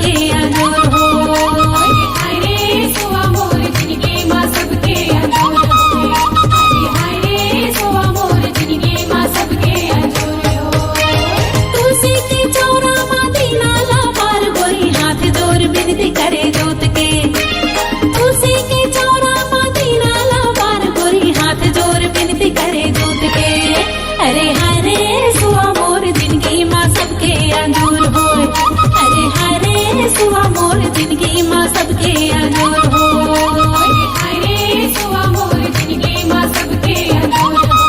सबके अंजोर हो। हाय रे सुवा मोर जिनगी माँ सबके अंजोर हो। हाय रे सुवा मोर जिनगी माँ सबके अंजोर हो। तुलसी के चौरा माँ दीना ला पार गोरी हाथ जोर बिनती करे जोत के। तुलसी के चौरा माँ दीना ला पार गोरी हाथ जोर बिनती करे जोत के। अरे हाय रे सुवा मोर जिनगी माँ सबके अंजोर हो। अरे हाय रे सुवा मोर जिनगी माँ सबके अंजोर हो। हाय रे सुवा मोर जिनगी माँ सबके अंजोर हो।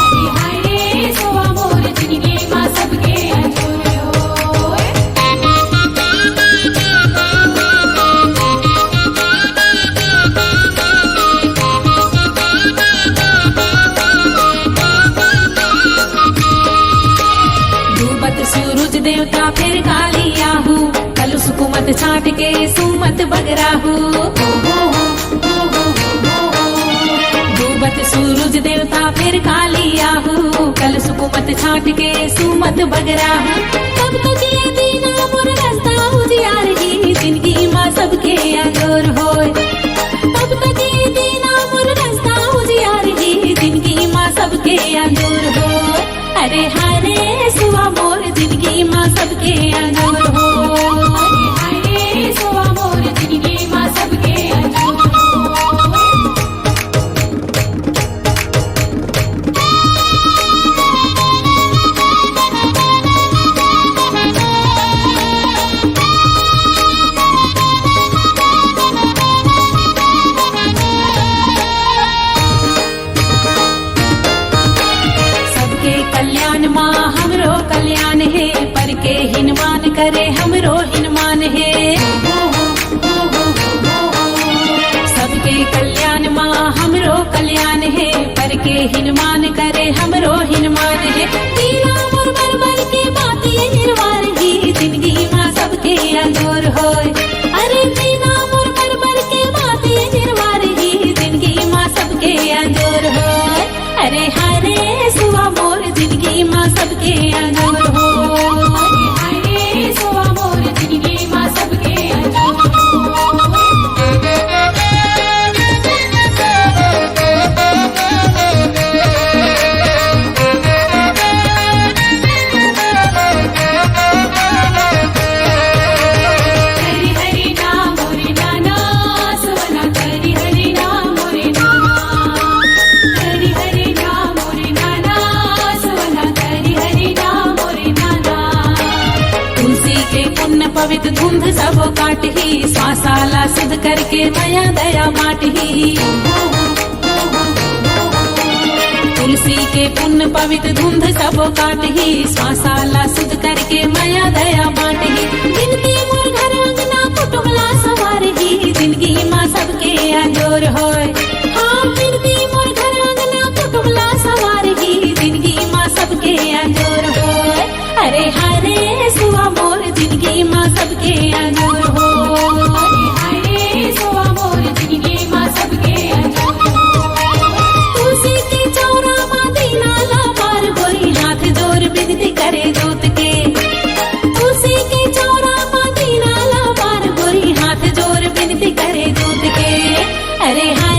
अरे हाय रे सुवा मोर जिनगी माँ सबके अंजोर हो। डूबत सूरज देवता फिर काली आहू कल सुकुमत छाट के सुमत बगराहू। डूबत सूरज देवता फिर काली आहू कल सुकुमत छाट के सुमत बगराहू। तब तक ये दीना मोर रास्ता उजियार ही जिनगी माँ सबके अंजोर होय। तब तक ये दीना मोर रास्ता उजियार ही जिनगी माँ सबके अंजोर होय। अरे हाय रे सुवा मोर जिनगी माँ सबके अंजोर हो। अरे हाय रे सुवा मोर जिनगी माँ सबके अंजोर हो। सबके कल्याण माँ हमरो कल्याण है पर के हिनमान करे हमरो हिनमान है। सबके कल्याण माँ हमरो कल्याण है पर के हिनमान करे हमरो हिनमान है। दीना मोर बरबर के बात ये निर्वार ही जिंदगी माँ सबके अंजोर होय। अरे दीना मोर बरबर के बात ये निर्वार ही जिंदगी माँ सबके अंजोर होय। अरे हाय रे सुवा मोर जिनगी माँ सबके अंजोर हो। अरे हाय रे सुवा मोर जिनगी माँ सबके अंजोर हो। हरि हरि नाम मोरे नाना सुवना हरि हरि नाम मोरे नाना। हरि हरि नाम मोरे नाना सुवना हरि हरि नाम मोरे नाना। तुलसी के पुण्य पवित्र धुंध सब काट ही श्वासाला सिद्ध करके दया दया बाट ही। तुलसी के पुण्य पवित्र धुंध सब काट ही श्वासाला सिद्ध करके माया दया बाट ही। गिनती मोर घर अंगना कुटुमला सवार ही जिंदगी माँ सबके अंजोर होय। हाँ गिनती मोर घर अंगना कुटुमला सवार ही जिंदगी माँ सबके अंजोर होय। अरे हाय रे सुवा मोर जिंदगी माँ सबके अंजोर हो। अरे हाय रे सुवा मोर जिंदगी माँ सबके अंजोर हो। तुलसी के चौरा माँ दीना ला पार गोरी हाथ जोर बिनती करे जोत के। तुलसी के चौरा माँ दीना ला पार गोरी हाथ जोर बिनती करे जोत के। अरे हाय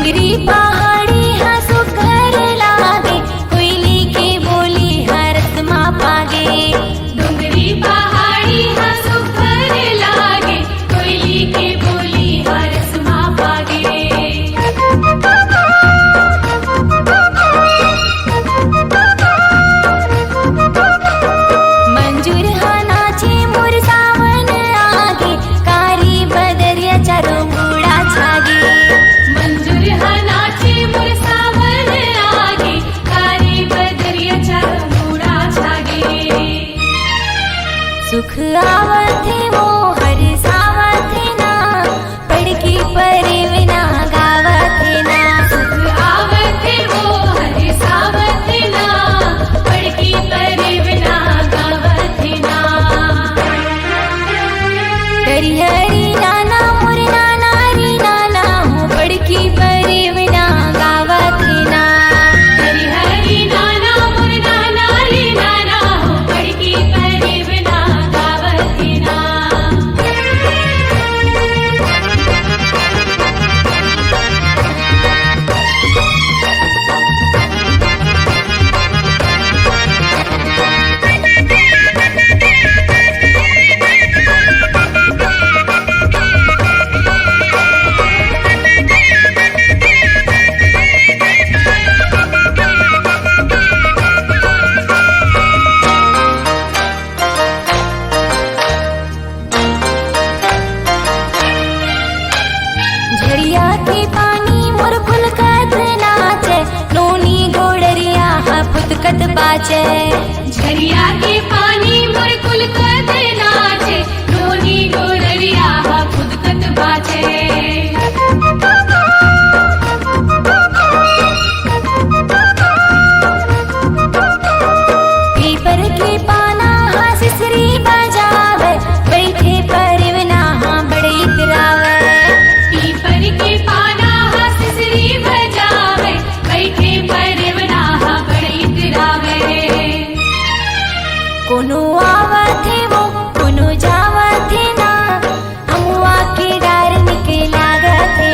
डोंगरी पहाड़ी हंसो घर लागे, कोयली के बोली हरत माँ पागे। डोंगरी पहाड़ी हंसो घर लागे, कोयली के बोली हरस माँ पागे। मंजूर हा नाचे मोर सावन आगे, कारी बदरिया चारों बूढ़ा छागे। मंजूर हा नाचे मोर सावन आगे, कारी बदरिया चारों बूढ़ा छागे। सुख आवत है वो हर सावत है ना, पढ़की परे विना गावत है ना। सुख आवत है वो हरे सावत है ना, पढ़की परे बिना गावत है ना। हरी हरी नाना मोर नाना री नाना हो, पढ़की परे विना गावत है ना। हरी हरी नाना मोर नाना रे नाना हो, पढ़की परे बिना गावत है ना। झरिया के पानी मोर फुलकत नाचे, नोनी गोड़रिया हा फुदकत बाचे। झरिया के पानी मोर कुलकत नाचे, नोनी गोररिया हा खुदकत बाचे। पीपर के पाना हा सिसरी बजावे, बैठे परवना हा बड़े इतरावे। पीपर के पाना हा सिसरी बजावे, बैठे परवना हा बड़े इतरावे। कोनो आवत है वो कोनो जावत है ना, हमुआ के डार निके लागत है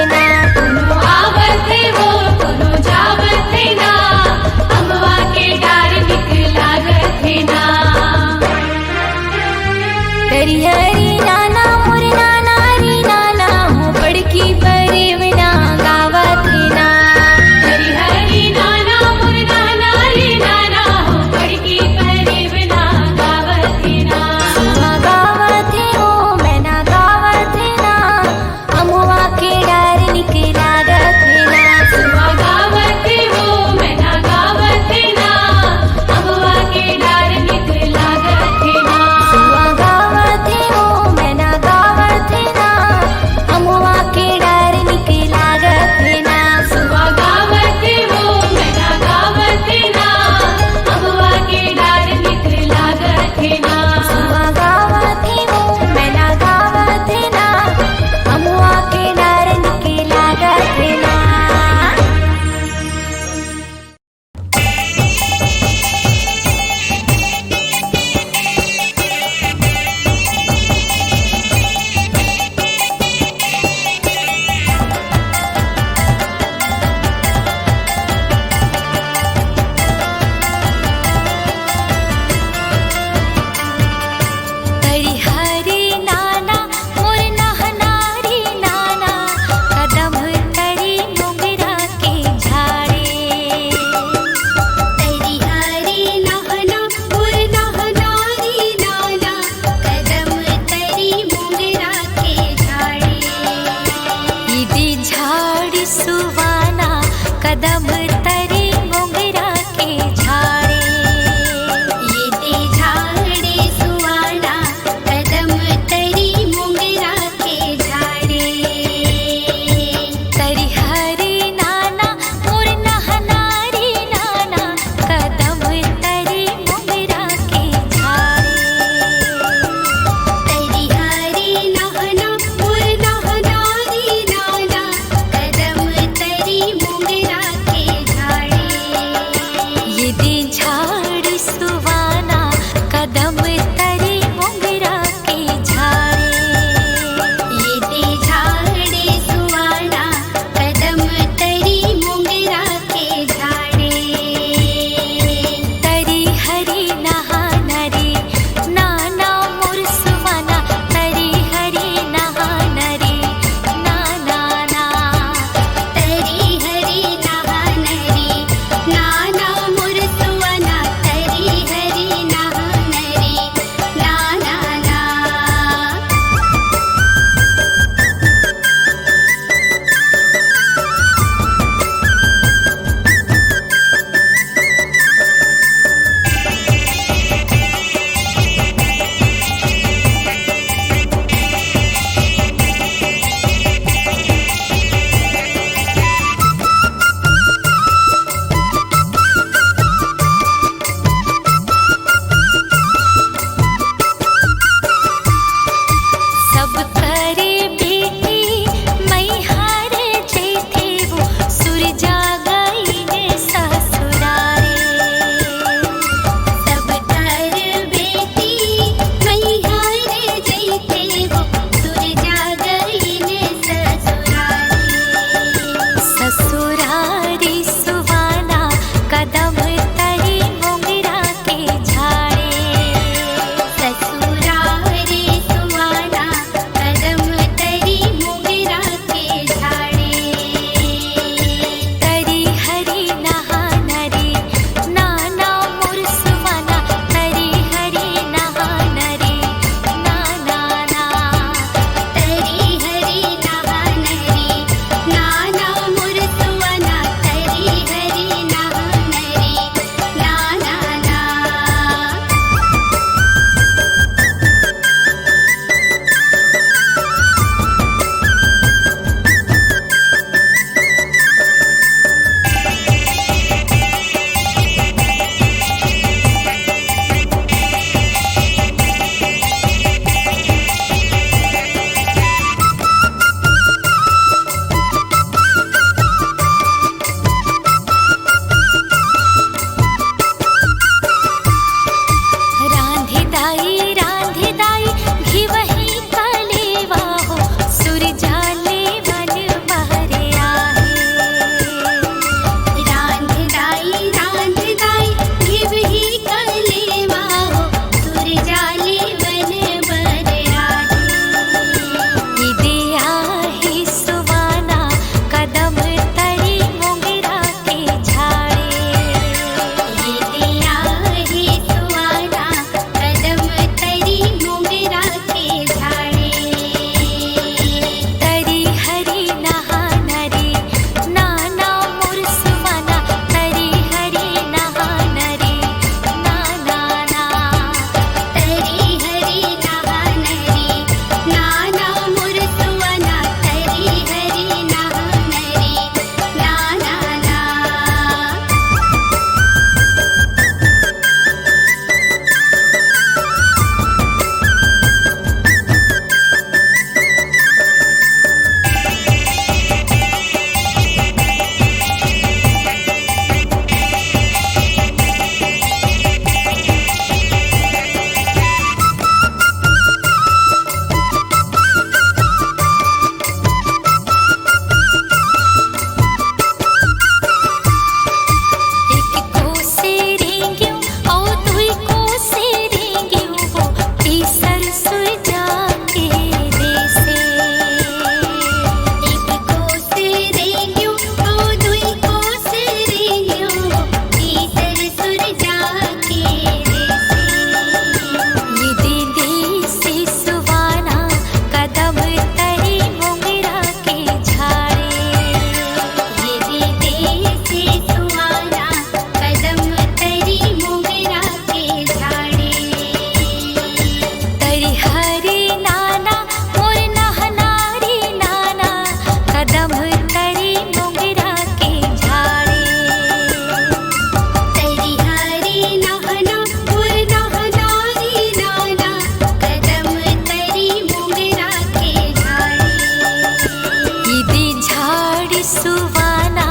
सुवाना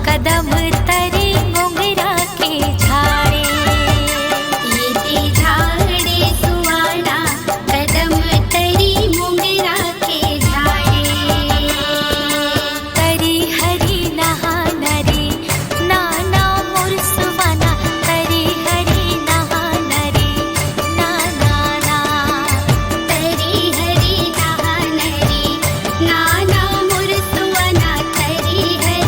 कदम तरे मोगरा के झाड़े। ये झाड़े सुवाना कदम तरी मोगरा के झाड़े। तरी हरी नहा नरे नाना मोर सुवाना, तरी हरी नहा नरे नाना ना। तरी हरी नहा नरी नाना मोर सुवना, तरी हरी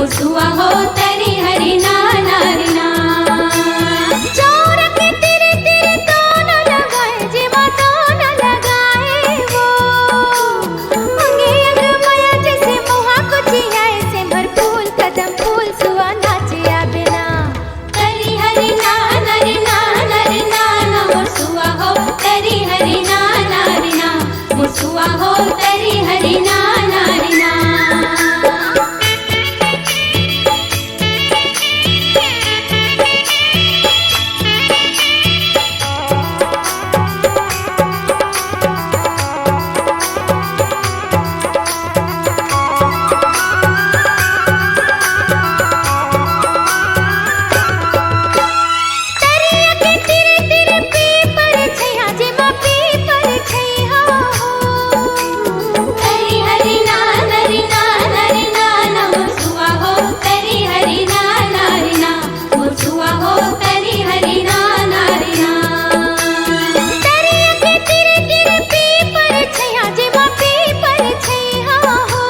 मुसुआ हो तरी हरि नाना रे ना। चौर के तिर तिर तो न लगाए जे माँ तो न लगाए वो अंगे अंग माया जैसे मोहा को जियाए से भर फूल कदम फूल सुआ नाचे बिना तरी हरि नाना रे नाना रे नाना मुसुआ हो तरी हरि नाना रे ना। मुसुआ हो तरी हरि नाना रे ना। तरिया के तिर तिर पीपर छैया जे माँ पीपर छैया हो तरी हरि नाना रे नाना रे नाना मुसुआ हो तरी हरि नाना रे ना। मुसुआ हो तरी हरि नाना रे ना। तरिया के तिर तिर पीपर छैया जे माँ पीपर छैया हो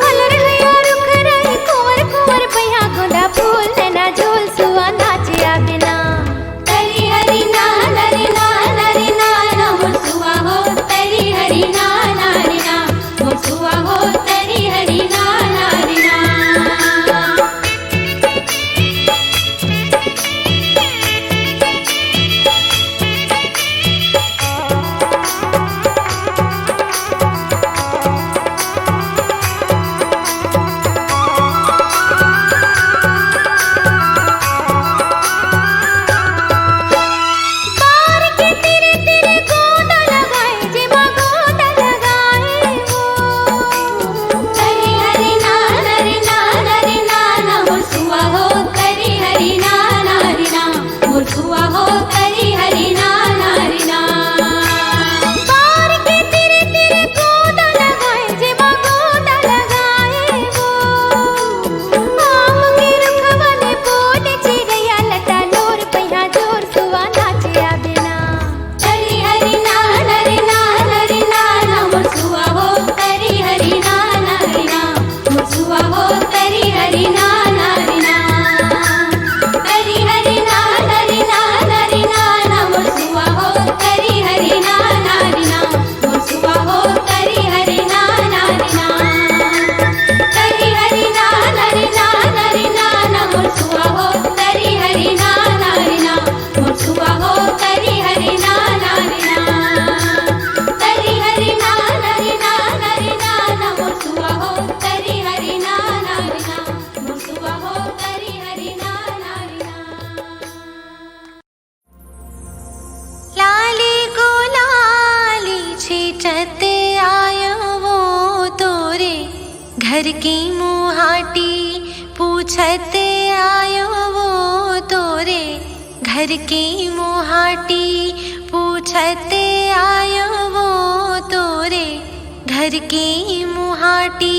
अलर हैया रुख रहे कुंवर कुंवर भैया गोंदा फूल नैना झोल सुआ नाचे बिना तरी हरि नाना रे नाना रे नाना मुसुआ हो तरी हरि नाना रे ना। मुसुआ हो तरी हरि नाना रे ना। बार के तिर तिर गोंदा लगाए जे माँ गोंदा लगाए वो तरी हरि नाना रे नाना रे नाना मुसुआ हो तरी हरि नाना रे ना। मुसुआ हो तरी हरि नाना रे ना। बार के तिर तिर गोंदा लगाए जे माँ गोंदा लगाए वो आम के रुखवा में बोल चिड़ैया लता लोर भैया जोर सुआ नाचे बिना तरी हरि नाना रे नाना रे नाना मुसुआ हो तरी हरि नाना रे ना। मुसुआ हो तरी हरि नाना रे ना। तरी हरि नाना रे नाना रे नाना मुसुआ हो तरी हरि नाना रे ना। मुसुआ हो तरी हरि नाना रे ना। तरी हरि नाना रे नाना रे नाना मुसुआ हो तरी हरि नाना रे ना। मुसुआ हो तरी हरि नाना रे ना। तरी हरि नाना रे नाना रे नाना मुसुआ हो तरी हरि नाना रे ना। मुसुआ हो तरी हरि नाना रे ना। लाली गुलाली छीटत आयो वो तोरे घर की मुहाटी पूछत आयो वो तोरे घर की मुहाटी पूछत आयो वो तोरे घर की मुहाटी